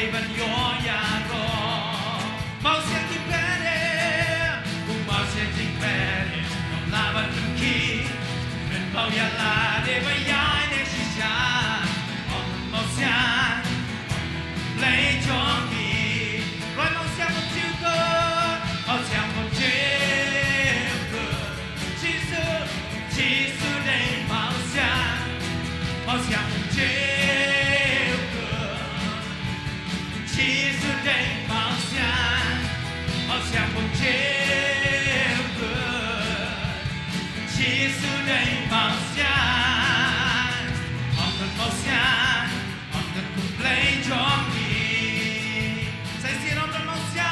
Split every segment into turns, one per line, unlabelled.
đây vẫn nhỏ nhà rồi mau xem chim bé đêm cùng mau xem chim bé đêm lòng la vẫn khi mình bao giờ là để bay dài để xì xa ông mau xem lấy cho mi rồi mau xem một chiều cơ mau xem một chiều cơ chỉ sư đây mau xem một chiều Jesus day mau xem một chiều good Jesus day mau xem ông cần cùng lấy cho mi say xin ông cần mau xem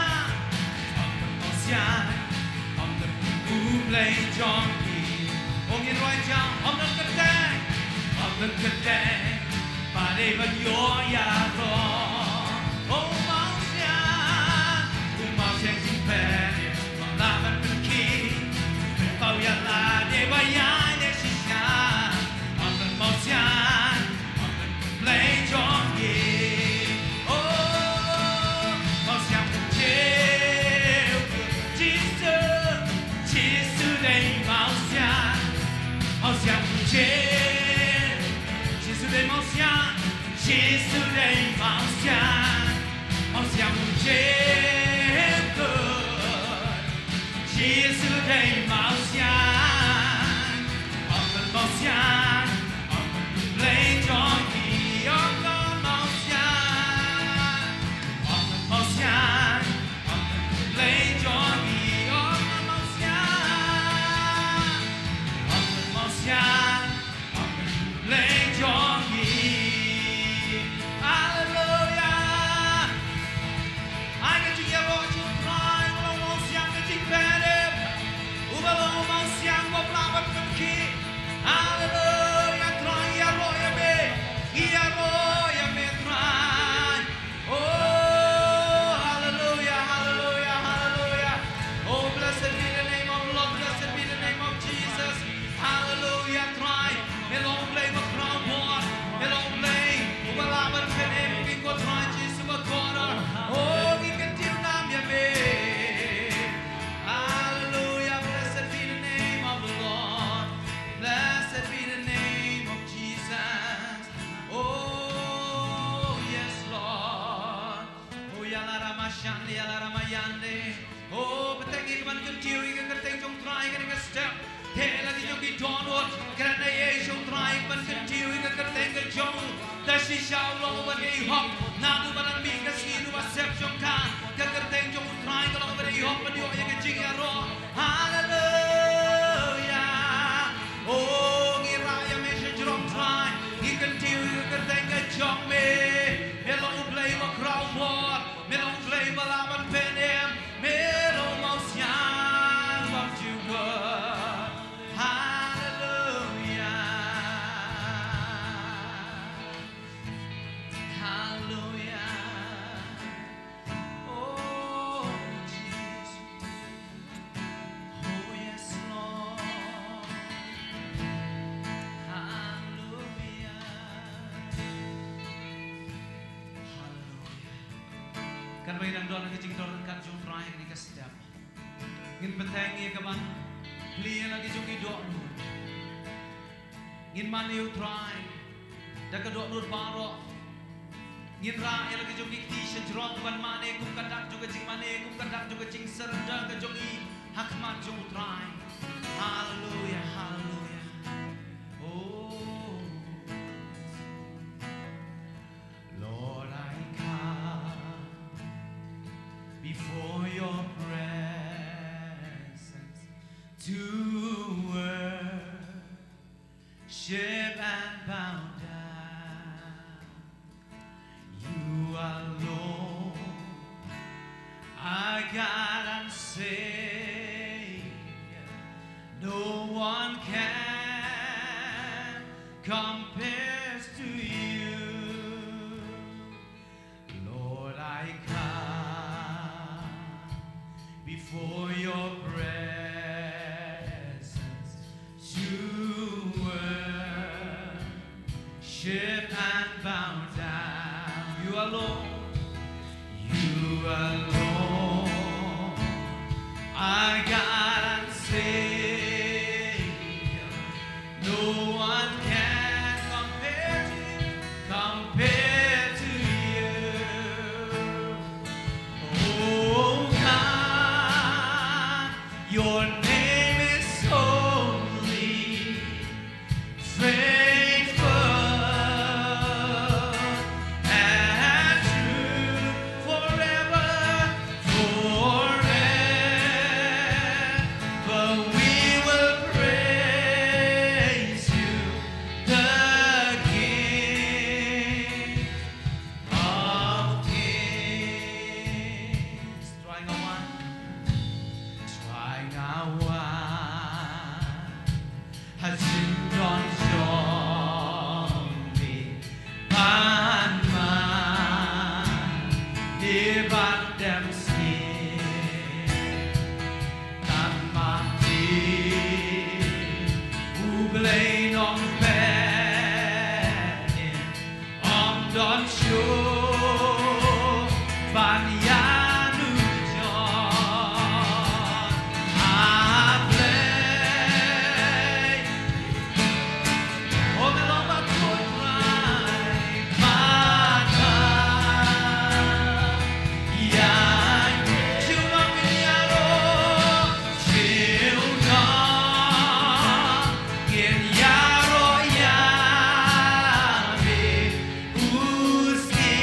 ông cần cùng lấy cho mi ông yên rồi chăng ông cần cất đèn và đây vẫn nhỏ nhà rồi oh mau xem chim bé lòng la vẫn khi mình bao giờ là để bay dài để xì xa ông cần mau cần lấy cho gì oh mau xem một chiều chỉ sư đây mau xem một chiều chỉ sư đây mau xem chỉ sư đây mau xem một chiều good chỉ sư đây mau xem ông cần lấy cho gì ông cần mau xem lấy cho gì ông cần mau xem lấy cho gì hallelujah ai cái chuyện đó chúng ta không mau xem cái chuyện bé đêm ubalo mau xem có lawan kaki hallelujah try ya roya me try oh hallelujah oh blessed be the name of Lord blessed be the name of Jesus hallelujah try melong play ma crown board melong play ubalaban kene king ko try Jesus ma corner oh we can do nam ya me hallelujah blessed be the name of the Lord blessed be the name of Jesus oh yes Lord oh ya la rama yande oh betengi ban kecil ikan kerteng jong try ikan step thế lagi jong di donut kerana Yesus try ban kecil ikan kerteng ke jong dasi shalom bagi hop nadu banan mi kasi nu asep jong kan kerteng jong try kalau bagi hop bagi yang kecil ya roh hallelujah oh ngiraya mesej jong try ikan kecil ikan kerteng ke jong me melong play ma crown board melong play balaban penem melong mau siang waktu good hallelujah oh Jesus oh yes Lord hallelujah kan may nang doon ang kicing doon kan jong try ni ka step ngin peteng ye ka man liya lagi jong idok ngin man you try da ka dok nur baro ngin ra ye lagi jong ikti sejrong ban mane kum kadak jong kicing mane kum kadak jong kicing serda ka jong i hakman jong try hallelujah oh Lord I come before your presence to worship and bow down. You alone our God and Savior. No one can compare to you. Lord, I come before your presence to worship and bow down. You alone alone, our God and Savior. No one can compare to you. Oh God, your name is holy, faithful and true, forever, forever. We will praise you, the King of Kings. Trying a one. Trying our one has sinned on zombie and man near them skin dan mati uglein om bären om don show banyan ujon ablay om lomba kutrai mata yang ciumang biaro ciumang in yaro yabe uski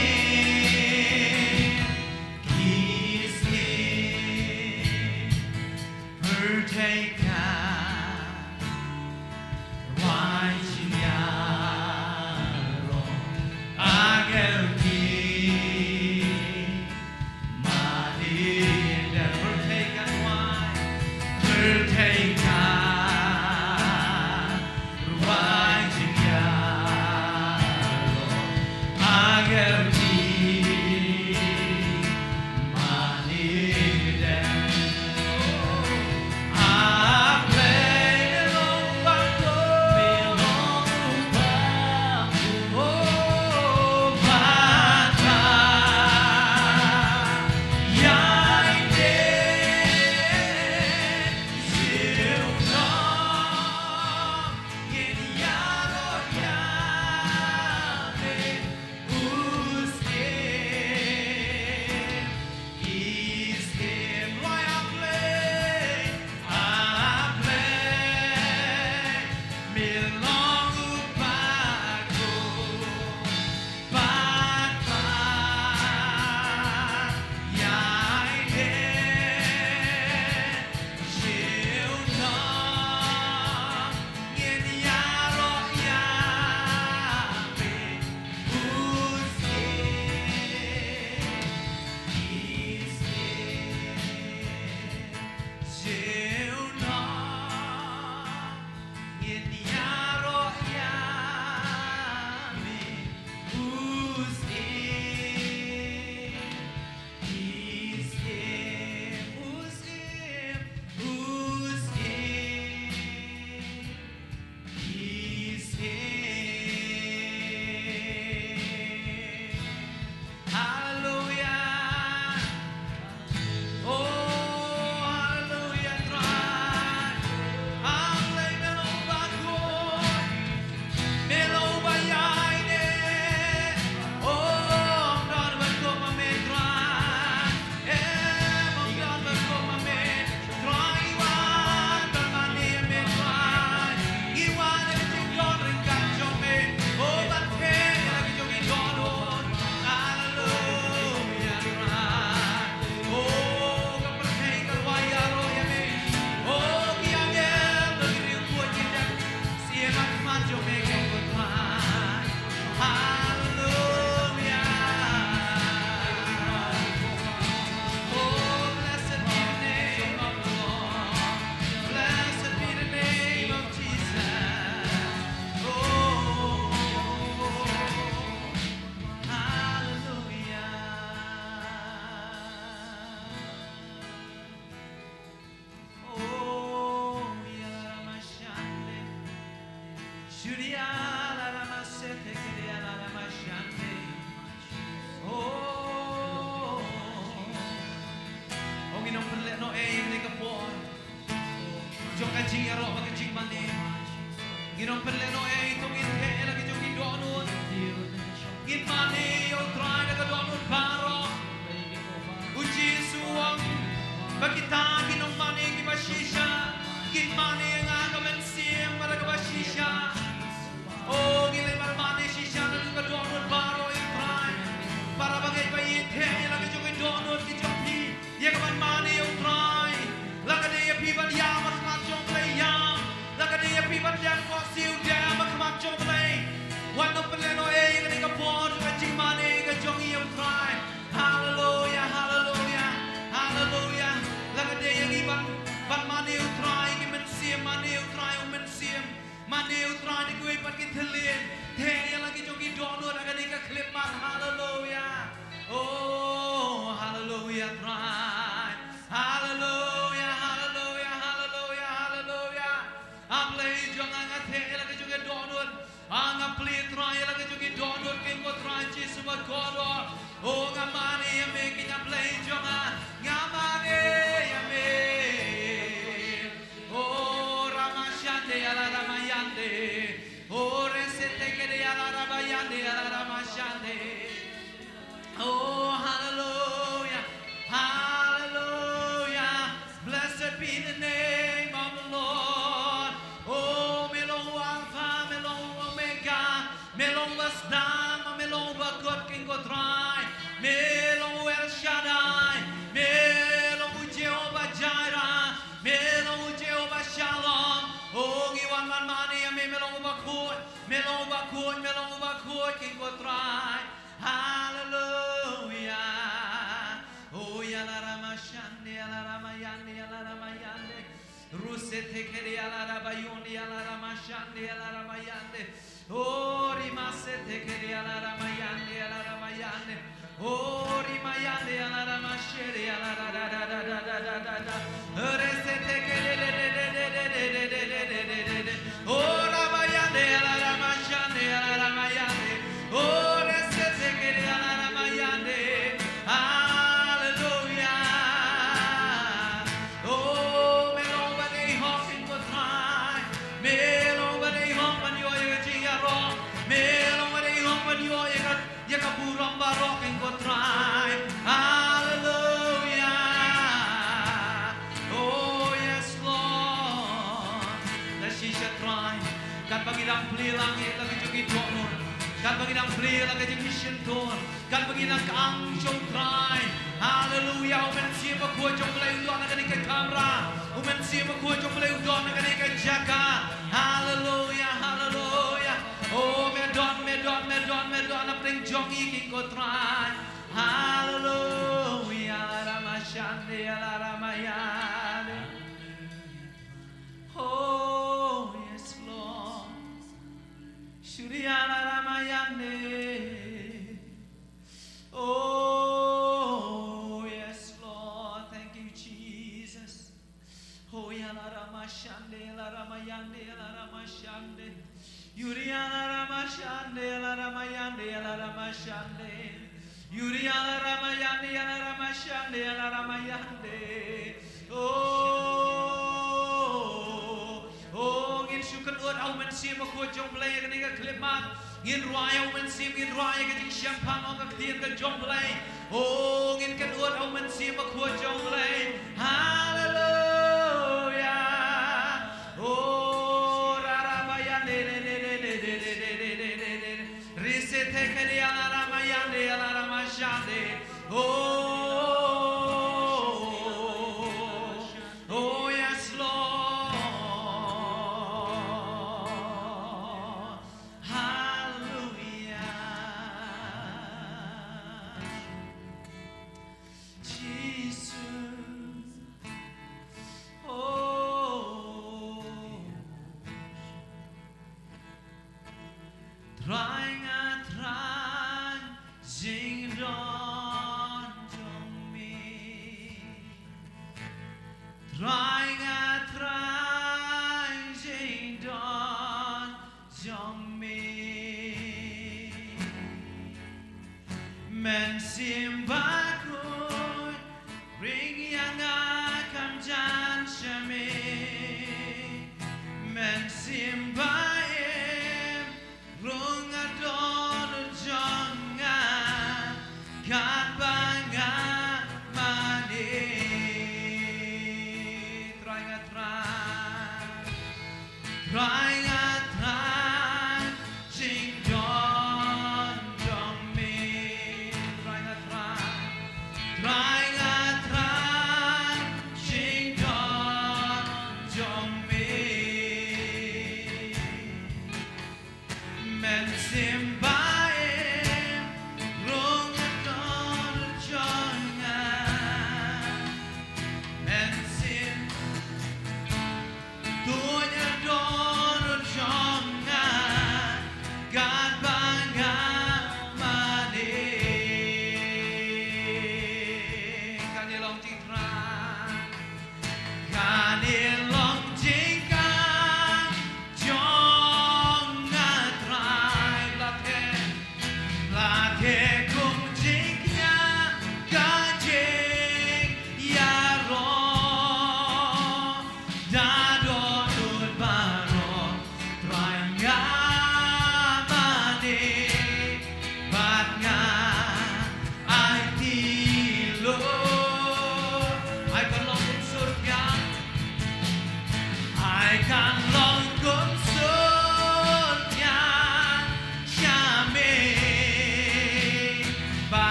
Oh ngamane yame kinya play jonga ngamane yame. Oh ramashande ala ramayande. Oh resete kere ala rabayande ala ramashande. Oh hallelujah, hallelujah. Blessed be the name of the Lord. Oh Melo Alpha, Melo Omega, Melo Wasdam, Melo Bakot King Kotrai, Melo El Shaddai, Melo Jehovah Jireh, Melo Jehovah Shalom. Oh Iwan Man Mani, Melo Bakot, Melo Bakot, Melo Bakot King Kotrai. Hallelujah. Oh yala ramashande yala ramayande yala ramayande. Rusete kere yala rabayundi yala ramashande yala ramayande. Oh rimasete kere yala ramayande yala ramayande. Oh rimayande yala ramashere yala da da da da da da da da. Resete kere de de de de de de de de de de de. Oh ramayande yala ramashande yala ramayande. Oh resete kere yala ramayande. Hallelujah. Oh melonga de hopping with high. Melonga de hop and you are jingaro. Melonga de hop and you are yakaburamba rocking with try. Hallelujah. Oh yes Lord. The shisha try. Kan pagidang pli langit lagi jugi donor. Kan pagidang pli lagi jugi shinton. Kan pagidang kaang show try. Hallelujah. Umen siapa kuat jom mulai udon nak ke kamera. Umen siapa kuat jom mulai udon nak ke jaga. Hallelujah. Hallelujah. Oh medon medon medon medon apa yang jongi kiko try. Hallelujah. Ramashande Ramayane. Oh yes Lord. Shuriya Ramayane. Oh yes Lord. Thank you Jesus. Oh yala ramashande la ramayande la ramashande. Yuriya ramashande la ramayande la ramashande. Yuriya ramayande la ramashande la ramayande. Oh ngin syukur ut au men sim ko jong play kan ni ka klimat. Ngin roya au men sim ngin roya ka jing champagne au ka tien ka jong play. Oh ngin kan ut au men sim ko jong play. Hallelujah. Oh rarabayande de de de de de de de de de de. Risete kali ala ramayande ala ramashande. Oh yes Lord. Hallelujah. Jesus. Oh. Trying and trying, sing dawn to me. Trying and trying, sing dawn to me. Men simbakun, ring yang akan janshame. Men simbaim, rung adon jonga, kan banga mani. Trying and trying, trying and trying, sing dawn to me. Trying and trying, trying and trying.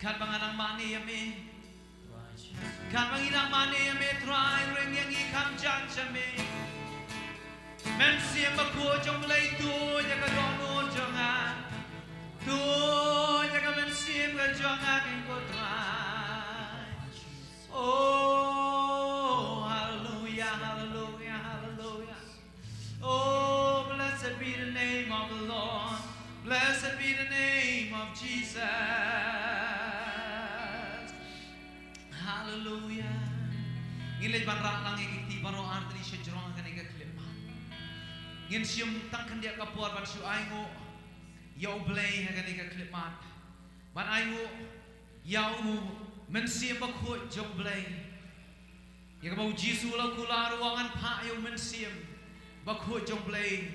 Kan banganang mani yami. Kan banginang mani yami try ring yang ikam jan yami. Men siam baku jong lay tu jaga dono jongan. Tu jaga men siam ga jongan ing ko try. Oh hallelujah hallelujah hallelujah. Oh blessed be the name of the Lord. Blessed be the name of Jesus. Hallelujah. Ngilay banrak lang ikiti baro artri siya jorong kan ika klipa. Ngin siyum tangkan dia kapuar ban siya aingo yaw blay kan ika klipa. Ban aingo yaw men siya bakho jong blay. Ya kabau Jisu lau kula ruangan pa yaw men siya bakho jong blay.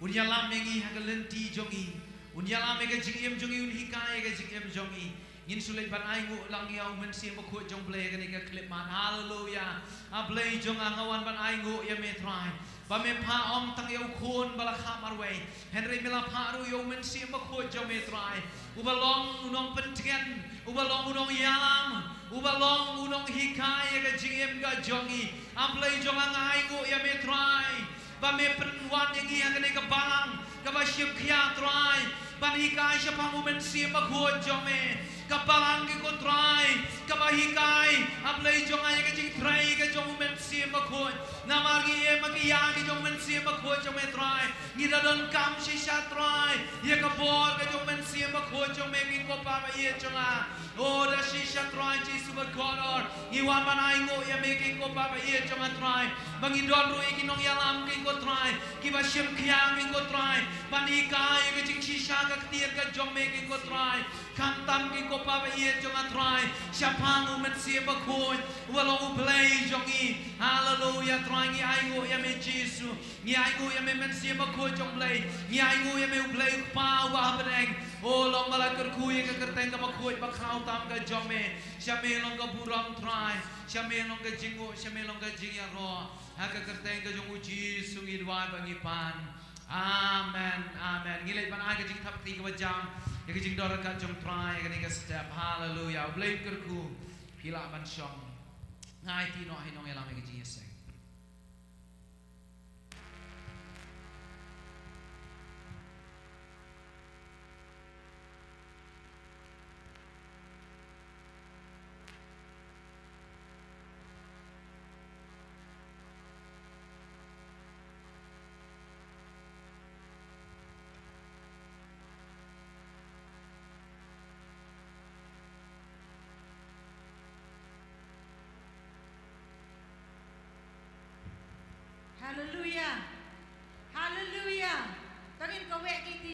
Unya lam mengi hagalenti jongi unya lam mega jingiem jongi un hikai ga jingiem jongi ngin sulai ban aingu lang yau men sim bakho jong blay ga nika clip man hallelujah a blay jong angawan ban aingu ya me try ba me pa om tang yau khon bala khamar we henry mila pa ru yau men sim bakho jong me try ubalong unong pentien ubalong unong yalam ubalong unong hikai ga jingiem ga jongi a blay jong angaingu ya me try ba me penwan yang ia kena kebalang kaba siap kia try ban hikai siapa momen siap bakho jome kebalang ke ko try kaba hikai ablai jonga yang jing try ke jong momen siap bakho namar gi e magi ya ke jong momen siap bakho jome try ngira don kam sisa try ye ka bor ke jong momen siap bakho jome ki ko pa ba ye jonga oh da sisa try Jesu bakhodor iwan ban aingo ya me ki ko pa ba ye jonga try bangindon ru ikinong yalam ki ko try kiba siap kia ki ko try banikai ke jing sisa ka ketian ka jome ki ko try kantam ki ko pa ba ye jonga try siapa momen siap bakho walong play jongi hallelujah try ngi aingo ya me Jesu ngi aingo ya me men siap bakho jong play ngi aingo ya me play pa wa bedeng oh long bala kerku ye ka kerteng ka bakho ba khau tam ka jome siame long ka burang try siame long ka jingo siame long ka jing ya ro ha ka kerteng ka jong Jesu ngi dwa ba ngi pan amen amen ngilai pan aga jing thap ti ka jam ya ka jing dor ka jong try ka ni ka step hallelujah blame kerku hila ban syong ngai ti no hinong elam ka jing yeseng
Hallelujah. Hallelujah. Tangin kawek kiti